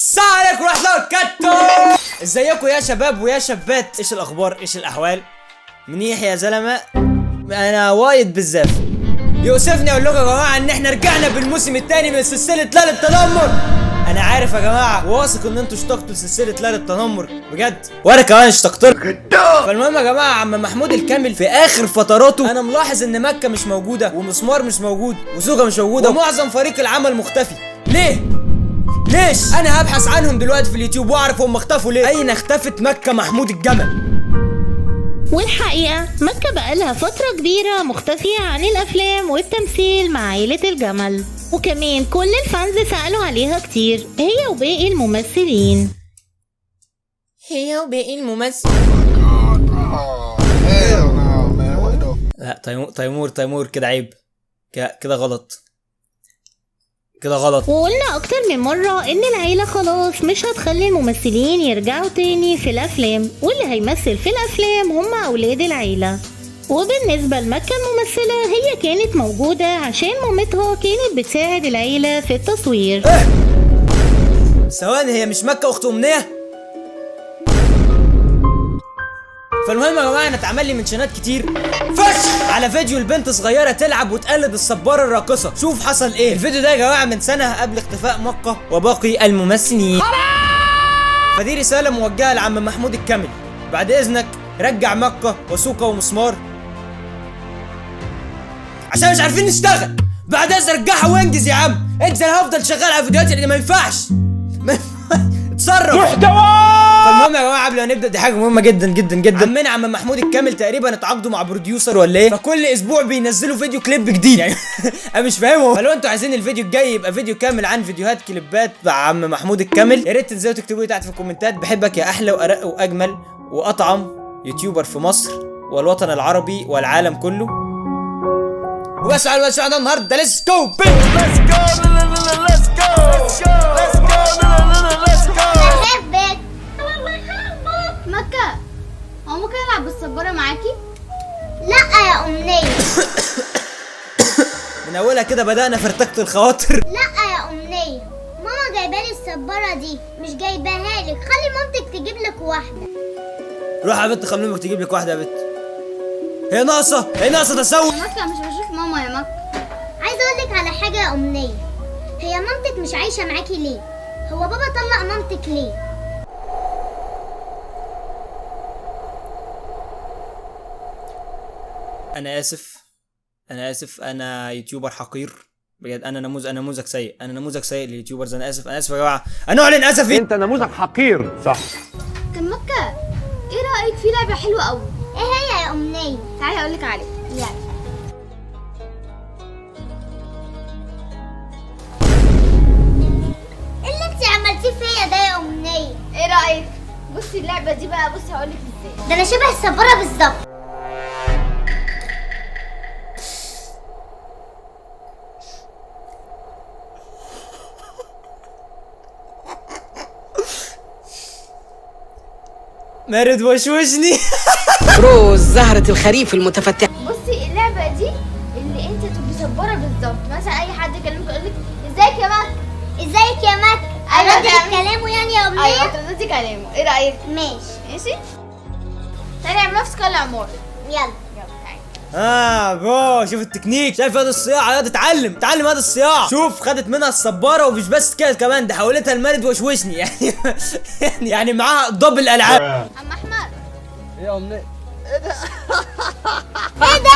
السلام عليكم ورحمة الله وبركاته. ازيكم يا شباب ويا شابات؟ ايش الاخبار؟ ايش الاحوال؟ منيح يا زلمة؟ انا وايد بالزاف. يوسفني اقول لكم يا جماعة ان احنا رجعنا بالموسم الثاني من سلسلة لا للتنمر. انا عارف يا جماعة واثق ان انتوا اشتقتوا لسلسلة لا للتنمر بجد، وانا كمان اشتقت لكم. فالمهم يا جماعة، عم محمود الكامل في اخر فتراته انا ملاحظ ان مكة مش موجودة ومسمار مش موجود وزوجة مش موجودة ومعظم فريق العمل مختفي. ليه؟ ليش؟ انا هبحث عنهم دلوقتي في اليوتيوب واعرف هم اختفوا ليه. اين اختفت مكة محمود الجمل؟ والحقيقة مكة بقالها فترة كبيرة مختفية عن الأفلام والتمثيل مع عيلة الجمل، وكمان كل الفانز سألوا عليها كتير، هي وباقي الممثلين. لا تيمور كده عيب، كده غلط، كده غلط. وقلنا أكتر من مرة إن العيلة خلاص مش هتخلي الممثلين يرجعوا تاني في الأفلام، واللي هيمثل في الأفلام هم أولاد العيلة. وبالنسبة لمكة الممثلة، هي كانت موجودة عشان مامتها كانت بتساعد العيلة في التصوير. ثواني، هي مش مكة اخت امنية؟ فالمهم يا جماعه، انا اتعمل لي منشنات كتير فشخ على فيديو البنت صغيره تلعب وتقلد الصباره الراقصه. شوف حصل ايه. الفيديو ده يا جماعه من سنه قبل اختفاء مكة وباقي الممثلين. فدي رساله موجهه لعم محمود الكامل، بعد اذنك رجع مكة وسوكا ومسمار عشان مش عارفين نشتغل. بعد اذنك رجعها وانجز يا عم، انجز. انا هفضل شغال على فيديوهاتي اللي ما ينفعش. اتصرف محتوى. فالمهم يا جماعه، قبل ما نبدا، دي حاجه مهمه جدا جدا جدا. عمنا عم محمود الكامل تقريبا اتعاقدوا مع بروديوسر ولا ايه، فكل اسبوع بينزلوا فيديو كليب جديد يعني. انا مش فاهمه. فلو انتوا عايزين الفيديو الجاي يبقى فيديو كامل عن فيديوهات كليبات مع عم محمود الكامل، يا ريت تنزلوا تكتبوا لي تحت في الكومنتات. بحبك يا احلى وارق واجمل واطعم يوتيوبر في مصر والوطن العربي والعالم كله. وبس على النهارده. ليتس جو ليتس جو ليتس جو بحبك. مكة، هو ممكن العب بالصبارة معاكي؟ لا يا أمنية. من اولها كده بدأنا فرتكت الخواطر. لا يا أمنية، ماما جايبالي الصبارة دي، مش جايباها لك. خلي مامتك تجيب لك واحدة. روح يا بنت، خلي امك تجيب لك واحدة يا بنت. هي ناقصة تسوي. يا مكة مش بشوف ماما يا مكة. عايزة أقول لك على حاجة يا أمنية، هي مامتك مش عايشة معاكي ليه؟ هو بابا طلق مامتك ليه؟ انا اسف، انا يوتيوبر حقير بجد. انا نموذج سيء لليوتيوبرز. انا اسف يا جماعه، انا اعلن اسفي. انت نموذج حقير صح. طب مكة، ايه رأيك في لعبة حلوة قوي؟ ايه هي يا أمنية؟ تعالي اقولك عليها. يلا. ايه اللي انت عملتيه فيا ده يا أمنية؟ ايه رأيك؟ بصي اللعبة دي بقى، بصي هقولك ازاي. ده انا شبه الصبارة بالظبط. مارد وشوشني. روز زهرة الخريف المتفتحة. بصي اللعبة دي اللي انت تبقي صبارة بالظبط. مثلا اي حد يكلمك يقولك ازيك يا مك، ازيك يا مك، اردي كلامه يعني يا أمنية. ايوه تردي كلامه. ايه رأيك؟ ماشي. تعالي اعمل نفسك العمار. يلا تعالي. بو، شوف التكنيك. شايف هذا الصياعه؟ يا تتعلم هذا الصياعه. شوف، خدت منها الصباره ومش بس كده كمان، ده حولتها المارد وشوشني يعني. يعني معاها دبل العاب. عم احمد، ايه يا امنيه؟ ايه ده؟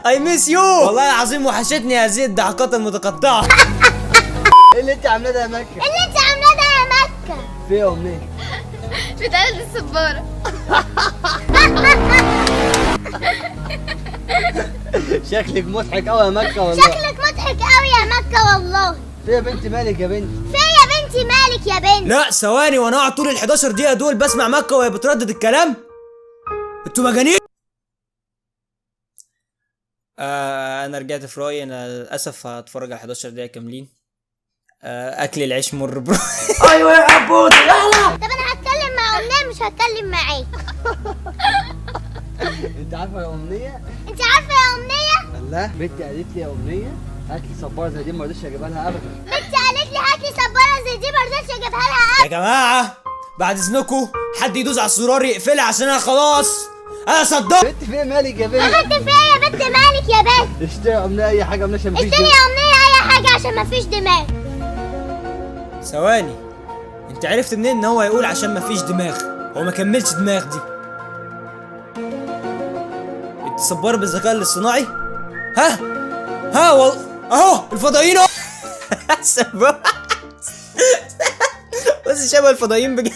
اي ميس يو، والله العظيم وحشتني هذه الضحكات المتقطعه. ايه اللي انت عاملاه ده يا مكه؟ اللي انت عاملاه ده يا مكة. في ايه يا امنيه؟ بتقلد الصبارة. شكلك مضحك قوي يا مكه والله. شكلك مضحك قوي يا مكة والله. في يا بنتي مالك يا بنتي؟ في يا بنتي مالك يا بنت؟ لا ثواني، وانا اقعد طول ال 11 دقيقه دول بسمع مكة وهي بتردد الكلام؟ انتوا مجانين. انا رجعت في رايي. انا للاسف هتفرج على 11 دقيقه كاملين. اكل العيش مر برو. ايوه يا عبود يلا. طب انا هتكلم مع أمنية مش هتكلم معاك. انت عارفه يا امنيه؟ انت عارفة يا أمنية؟ الله، بنتي قالت لي يا امنيه هات لي صباره زي دي ما رضيتش اجيبها لها ابدا. بنتي قالت لي هات لي صباره زي دي ما رضيتش اجيبها لها. يا جماعه بعد اذنكم حد يدوس على الزرار يقفلها عشان انا خلاص انا صدقت. بنت فين مالك يا بنت؟ بنت فيا يا بنت مالك يا بنت؟ اشتري يا امنيه اي حاجه مش مفيش اشتري يا امنيه اي حاجه عشان مفيش دماغ. ثواني، انت عرفت منين ان هو يقول عشان مفيش دماغ؟ هو ما كملش دماغ دي. انت صبار بالذكاء الاصطناعي؟ ها اهو الفضائيين اهو. صبار. بص شبه الفضائيين بجد.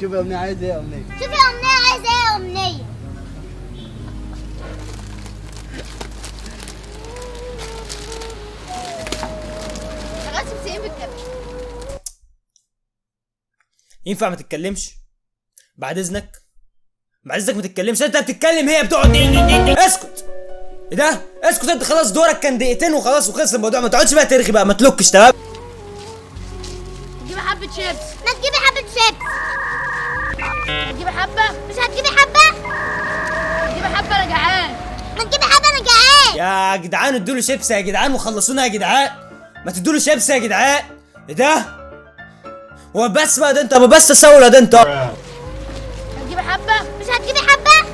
شوف يا امنيه عايز ايه يا امنيه؟ شوفي يا امنيه عايزه ايه يا امنيه؟ خلاص بتسيبي الكاميرا. ينفع ما تتكلمش؟ بعد اذنك ما تتكلمش. انت بتتكلم هي بتقعد اسكت. ايه ده؟ اسكت انت، خلاص دورك كان دقيقتين وخلاص وخلص الموضوع. ما تقعدش بقى ترغي بقى، ما تلوكش. تمام؟ تجيبي حبه شيبس. ما تجيبي حبه شيبس. تجيبي حبه. مش هتجيبي حبه. تجيبي حبه انا جعان. ما تجيبي حبه انا جعان. يا جدعان ادوله شيبس يا جدعان وخلصونا يا جدعان. ما تدوله شيبس يا جدعان. ايه ده؟ هو بس بقى ده انت بس تسول ده انت. هتجيبي حبه. مش هتجيبي حبه.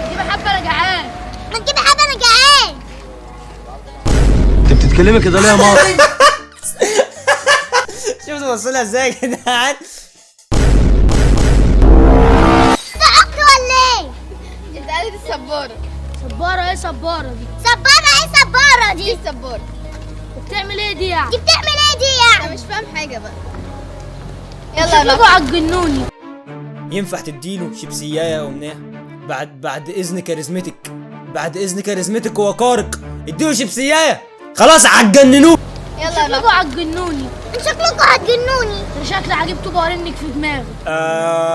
تجيبي حبه انا جعان. ما تجيبي حبه انا جعان. انت بتتكلمي كده ليه يا ماما؟ شفت وصلها ازاي يا جدعان؟ ضحكت ولا ايه؟ انت قالت السباره. سباره ايه سباره دي؟ سباره ايه سباره دي؟ دي سباره. بتعمل ايه دي يعني؟ دي بتعمل ايه دي يعني؟ انا مش فاهم حاجه بقى. يلا بقى عجنوني. ينفع تديله شيبسيايه يا امنيه؟ بعد اذن كاريزمتك، بعد اذن كاريزمتك هو خارق. اديله شيبسيايه خلاص هتجننوه. يلا شكلكوا هتجنوني. شكلكوا هتجنوني. شكلي هجيب طوبه وارنك في دماغي.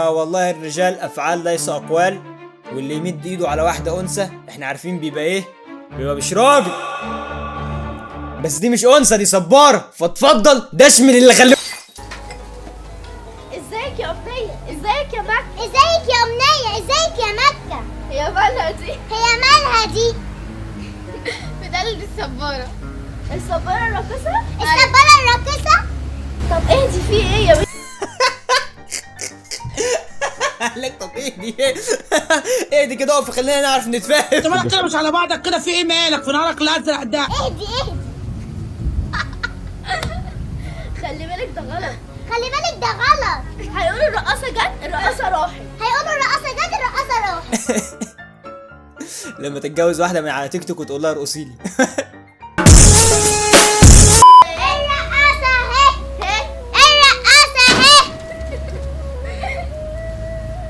والله الرجال افعال ليس اقوال، واللي يمد ايده على واحده انثى احنا عارفين بيبقى ايه؟ بيبقى مش راجل. بس دي مش انثى، دي صباره، فاتفضل ده اشمل اللي خلوه. ازيك يا امنيه؟ ازيك يا مكه؟ ازيك يا امنيه؟ ازيك يا مكه؟ هي مالها دي؟ هي مالها دي؟ بتقلد السباره. السباره الراقصه؟ السباره الراقصه؟ طب اهدي في ايه يا بنت؟ لك طب ايه دي؟ ايه دي كده؟ اقف خلينا نعرف نتفاهم. انت مالك كده مش على بعضك كده؟ في ايه مالك؟ في نهارك الازرق ده؟ اهدي. خلي بالك ده غلط. خلي بالك ده غلط. هيقولوا الرقاصه جت الرقاصه راحت. هيقولوا الرقاصه جت الرقاصه راحت. لما تتجوز واحده من على تيك توك وتقول لها ارقصي لي. الرقاصه اهي. الرقاصه اهي.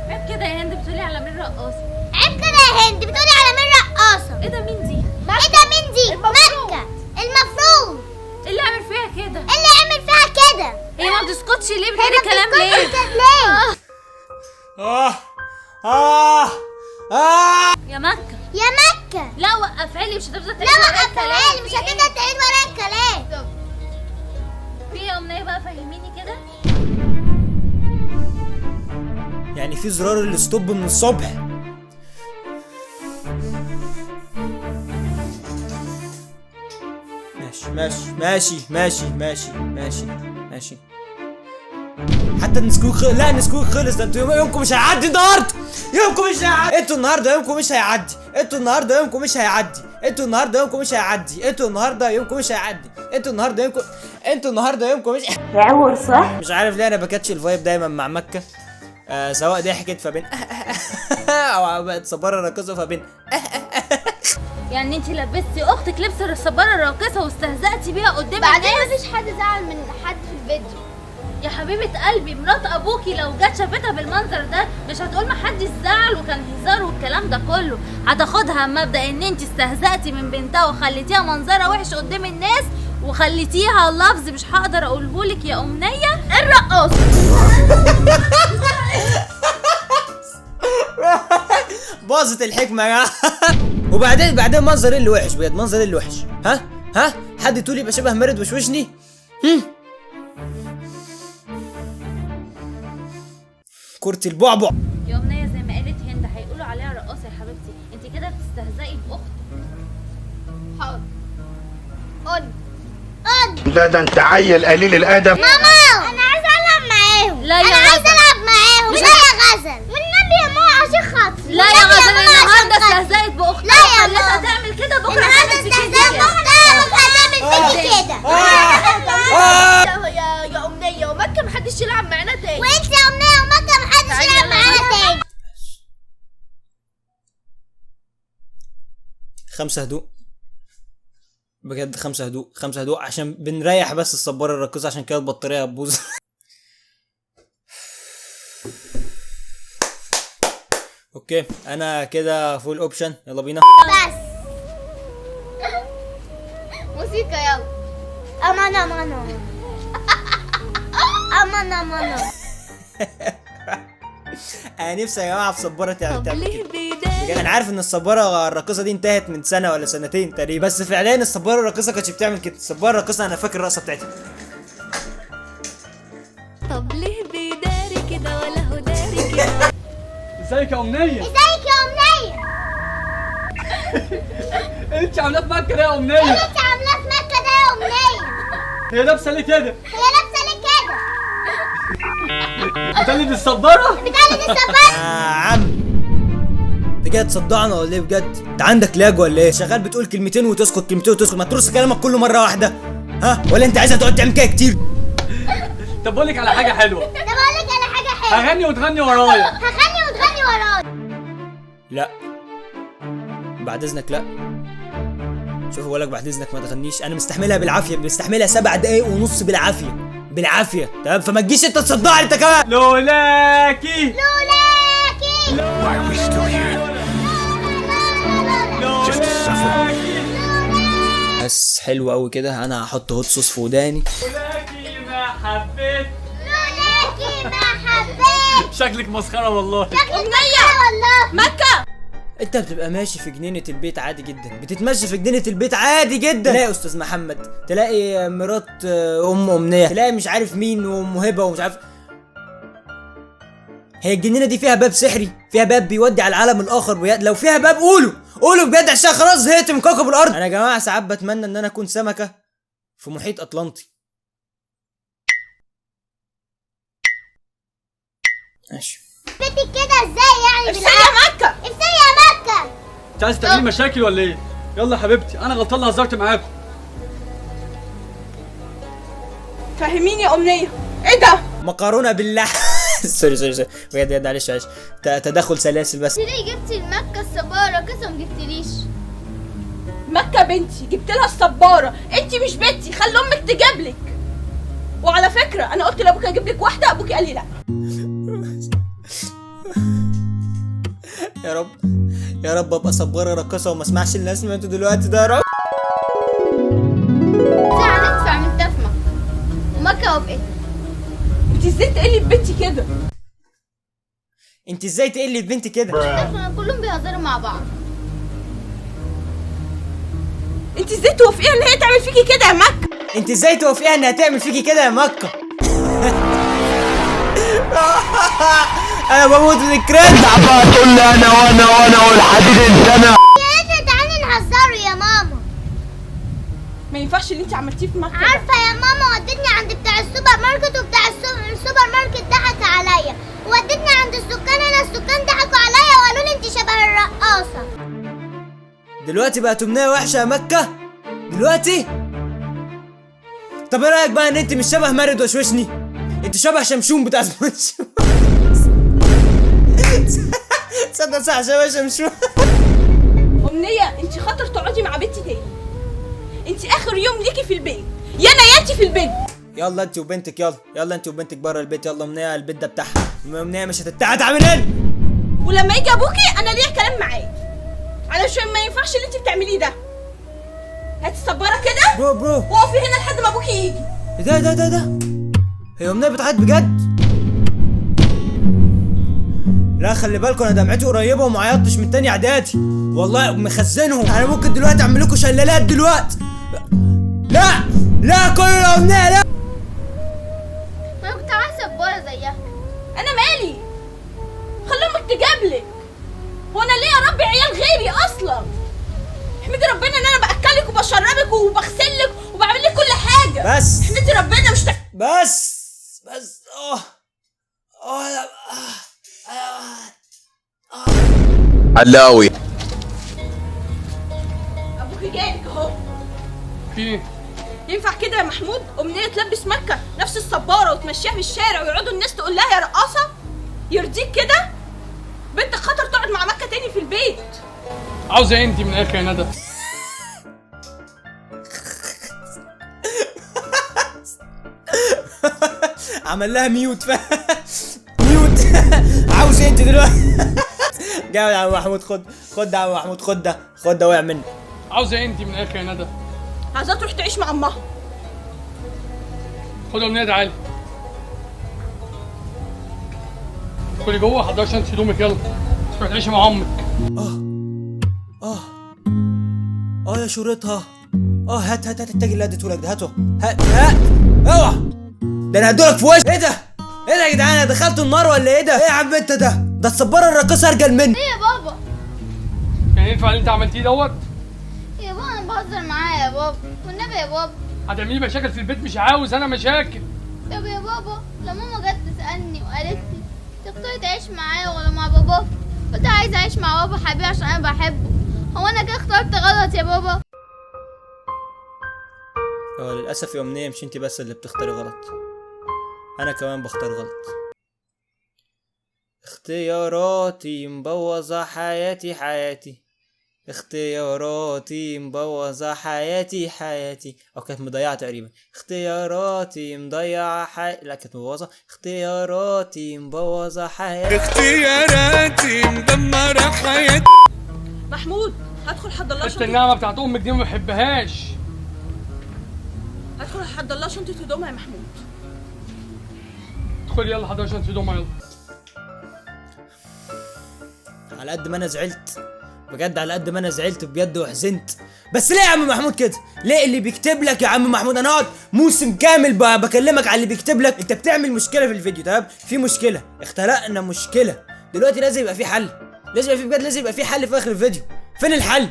عيب كده يا هند بتقولي على مين رقاصة؟ عيب كده يا هند بتقولي على مين رقاصه؟ ايه ده مين دي؟ ايه ده مين دي؟ مكه. المفروض ايه اللي عامل فيها كده؟ اللي عمل فيها كده. هي ما بتسكتش ليه؟ هي بتقولي ما كلام ليه؟ بتسكتش ليه؟ يا مكة يا مكه. لا وقفها لي، مش هتفضل تعيد لا ورايا وقفها لي، مش في إيه؟ هتقدر تعيد ورايا الكلام. في ايه يا امنية بقى؟ فهميني كده. يعني في زرار الستوب من الصبح؟ ماشي. حتى النسكوك لا النسكوك خلص. ده انتوا يومكم مش هيعدي النهارده. انتوا النهارده يومكم مش هيعدي. انتوا النهارده يومكم مش عور صح؟ مش عارف ليه انا بكاتش الفايب دايما مع مكه. سواء ضحكت فبين او بقت صباره راقصه فبين. يعني انت لبستي اختك لبس الصبارة الراقصة واستهزأتي بيها قدام بعدين الناس؟ مفيش حد زعل من حد في الفيديو. يا حبيبة قلبي، مرات ابوكي لو جت شافتها بالمنظر ده مش هتقول ما حدش زعل وكان هزار والكلام ده كله، هتاخدها مبدأ ان انت استهزأتي من بنتها وخليتيها منظرها وحش قدام الناس وخليتيها لفظ مش هقدر اقولهولك يا امنية الرقاصة. باظت الحكمه يا. وبعدين منظر ايه اللي وحش بجد؟ منظر ايه اللي وحش؟ ها حد تقول يبقى شبه مرد وشوشني؟ كرة البعبع. يا امنية زي ما قالت هند هيقولوا عليها رقاصة يا حبيبتي، انت كده بتستهزئي باختك. حاضر. ده انت عيل قليل الادب. ماما انا عايزه العب معاهم. لا يا انا عايزه غزل. العب معاهم. لا يا غزل والنبي يا ماما عشان خاطري. لا يا غزل، النهارده استهزأت باختها لا يا وخليتها ماما. تعمل كده، بكره النهارده هتعمل فيكي استهزأت كده. باختها وهتعمل فيكي كده. يا أمنية ومكة محدش يلعب معانا تاني. وانت يا امنيه ومكه محدش يلعب معانا تاني. 5 هدوء بجد، 5 هدوء، 5 هدوء عشان بنريح بس الصبارة الراقصة، عشان كده البطارية هتبوظ. اوكي انا كده فول اوبشن، يلا بينا. بس موسيقى يلا. امان امان امان امان. انا نفسي يا جماعه في صباره تعمل كده بجد. انا عارف ان الصباره الراقصه دي انتهت من سنه ولا سنتين تقريبا، بس فعليا الصباره الراقصه كانتش بتعمل كده. الصباره الراقصه انا فاكر الرقصه بتاعتها. طب ليه بيداري كده ولا هو داري كده؟ ازيك يا امنيه؟ ازيك يا امنيه؟ انت عاملاه في مكه ده يا امنيه؟ اللي انت عاملاه في مكه ده يا امنيه؟ هي لابسه ليه كده؟ هي لابسه ليه كده؟ بتقلد الصباره؟ بتقلد الصباره؟ يا عم انت كده تصدعنا ولا ايه بجد؟ انت عندك لاج ولا ايه؟ شغال بتقول كلمتين وتسكت، كلمتين وتسكت، ما ترص كلامك كله مره واحده. ها ولا انت عايزها تقعد تعمل كده كتير؟ طب بقول لك على حاجه حلوه. طب اقول لك على حاجه حلوه. هغني وتغني ورايا. هغني وتغني ورايا. لا بعد اذنك لا. شوف بقول لك بعد اذنك ما تغنيش، انا مستحملها بالعافيه، مستحملها 7 دقايق ونص بالعافيه بالعافيه، تمام؟ فما تجيش انت تصدعني انت كمان. لولاكي لولاكي بس حلو قوي كده. انا هحط هوت صوص في وداني. لولاكي ما حبيت. لولاكي ما حبيت. شكلك مسخره والله. أمنية والله. مكة انت بتبقى ماشي في جنينة البيت عادي جدا، بتتمشى في جنينة البيت عادي جدا، تلاقي استاذ محمد، تلاقي مرات ام امنية، تلاقي مش عارف مين وام هبه ومش عارف. هي الجنينة دي فيها باب سحري، فيها باب بيودي على العالم الاخر لو فيها باب قولوا بجد، عشان خلاص زهقت من كوكب الارض. انا يا جماعة ساعات بتمنى ان انا اكون سمكة في محيط اطلنطي. ماشي بنتك كده ازاي يعني؟ افسي يا مكة. افسي يا مكة. انت عايز تعملي مشاكل ولا ايه؟ يلا يا حبيبتي انا غلطان اللي هزرت معاكم. فهميني يا امنيه، ايه ده؟ مكرونة باللحم. سوري بجد معلش تدخل سلاسل بس. ليه جبتي لمكة الصبارة قسم جبتليش؟ مكة بنتي جبت لها الصباره، انت مش بنتي، خلي امك تجيب لك. وعلى فكره انا قلت لابوكي اجيب لك واحده، ابوكي قال لي لا. يا رب ابقى صبارة راقصة وما اسمعش اللي انا سمعته دلوقتي ده يا رب. هندفع من تفمك ومكة وافقت. انت ازاي تقلي بنتي كده؟ انت ازاي تقلي بنتي كده؟ كلهم بيهزروا مع بعض. انت ازاي توافقيها ان هي تعمل فيكي كده يا مكة؟ انت ازاي توافقيها انها تعمل فيكي كده يا مكة؟ انا بموت من الكرنج. عمال تقول لي انا والحديد الزنا. يا ريت تعالي نهزروا يا ماما. ما ينفعش اللي انت عملتيه في مكة. عارفة يا ماما ودتني عند بتاع السوبر ماركت، وبتاع السوبر ماركت ضحك عليا، ودتني عند السكان، انا السكان ضحكوا عليا وقالوا لي انت شبه الرقاصة. دلوقتي بقت امنية وحشة يا مكة دلوقتي؟ طب ايه رايك بقى ان انت مش شبه مارد وشوشني؟ انت شبه شمشون بتاع سبونج. تصدق صح شبه شمشون. امنية انت خاطر تقعدي مع بنتي تاني، انت اخر يوم ليكي في البيت، يا نياتي في البيت. يلا انت وبنتك، يلا انت وبنتك بره البيت، يلا امنية البيت ده بتاعها، امنية مش هتتقعد من هنا. ولما يجي ابوكي انا ليا كلام معاه، علشان ما ينفعش اللي انت بتعمليه ده. هاتي الصبارة كده برو وقفي هنا لحد ما ابوكي يجي. ده هي امنية بتعيط بجد؟ لا خلي بالكم انا دمعتي قريبه وما عيطتش من تاني اعدادي والله، مخزنهم. انا ممكن دلوقتي اعمل لكم شلالات دلوقتي. لا كله امنية لا. انا كنت عايزة صبارة زيها. انا مالي، خلي امك تجيبلك. هو انا ليه يا ربي عيال غيري اصلا؟ احمدي ربنا ان انا باكلك وبشربك وبغسلك وبعمل لك كل حاجه. بس احمدي ربنا مش بس لا علاوي ابوكي جايلك اهو. في ينفع كده يا محمود؟ امنيه تلبس مكه نفس الصباره وتمشيها في الشارع ويقعدوا الناس تقول لها يا رقاصه؟ يرضيك كده؟ بنتك خطر تقعد مع مكه تاني في البيت. عاوزه ايه انت من الاخر يا ندى؟ عمل لها ميوت ميوت. عاوز ايه انت دلوقتي؟ جاي يا عم محمود، خد يا عم محمود، خد ده وقع مني. عاوزه ايه انت من الاخر يا ندى؟ عايزاها تروح تعيش مع امها. خد امنيه تعالي ادخلي جوه حضري عشان هدومك، يلا تروح تعيشي مع امك. يا شورتها. هات التاج اللي اديتهولك ده، هاته. هات اوعى، ده انا هدولك في وش. ايه ده يا جدعان؟ انا دخلت النار ولا ايه ده؟ ايه يا عم انت ده الصباره الراقصه ارجل مني. ايه يا بابا؟ يعني ينفع اللي انت عملتيه دوت؟ يا بابا انا بهزر معاه يا بابا، والنبي يا بابا. هتعملي مشاكل في البيت، مش عاوز انا مشاكل. طب يا بابا لما ماما جت تسألني وقالت لي تختاري تعيش معايا ولا مع بابا، قلت عايزه اعيش مع بابا حبيبي عشان انا بحبه. هو انا كده اخترت غلط يا بابا؟ للاسف يا امنيه مش انت بس اللي بتختاري غلط، انا كمان بختار غلط. اختياراتي مبوظه حياتي، اختياراتي مبوظه حياتي، او كانت مضيعه تقريبا. اختياراتي مضيعه لا كانت مبوظه. اختياراتي مبوظه اختياراتي مدمره حياتي. محمود هدخل حد الله شنطه النعمه بتاعت امك دي ما بحبهاش. هدخل حد الله شنطه هدومها يا محمود. ادخلي يلا حضري شنطه هدومها يلا. على قد ما انا زعلت بجد، على قد ما انا زعلت بجد وحزنت، بس ليه يا عم محمود كده؟ ليه اللي بيكتب لك يا عم محمود؟ انا اقعد موسم كامل بكلمك على اللي بيكتب لك، انت بتعمل مشكله في الفيديو. تمام، في مشكله، اختلقنا مشكله دلوقتي، لازم يبقى في حل، لازم يبقى في بجد، لازم يبقى في حل في اخر الفيديو. فين الحل؟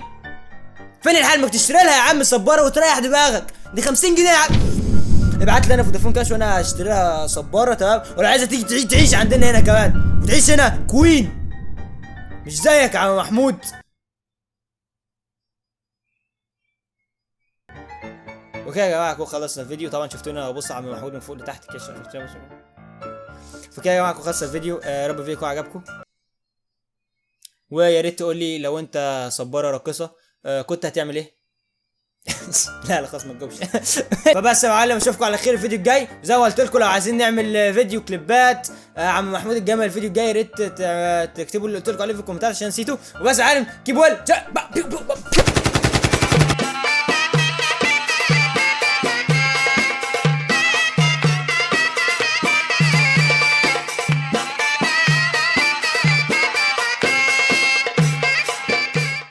ما تشتري لها يا عم صباره وتريح دماغك، دي 50 جنيه يا عم. ابعت لي انا فودافون كاش وانا هشتري لها صباره. تمام، ولا عايزه تيجي تعيش عندنا هنا كمان وتعيش هنا كوين مش زيك يا عم محمود. اوكي يا جماعه كده خلصنا الفيديو. طبعا شفتونا ببص على عم محمود من فوق لتحت كده. فكده يا جماعه كده خلصنا الفيديو. يا رب الفيديو يكون عجبكم، ويا ريت تقول لي لو انت صباره راقصه كنت هتعمل ايه؟ لا خلاص ما تجاوبش. فبس يا معلم اشوفكم على خير الفيديو الجاي. زي ما قلت لكم لو عايزين نعمل فيديو كليبات عم محمود الجمل الفيديو الجاي، يا ريت تكتبوا اللي قلت لكم عليه في الكومنتات عشان نسيته. وبس يا معلم كيب ويل.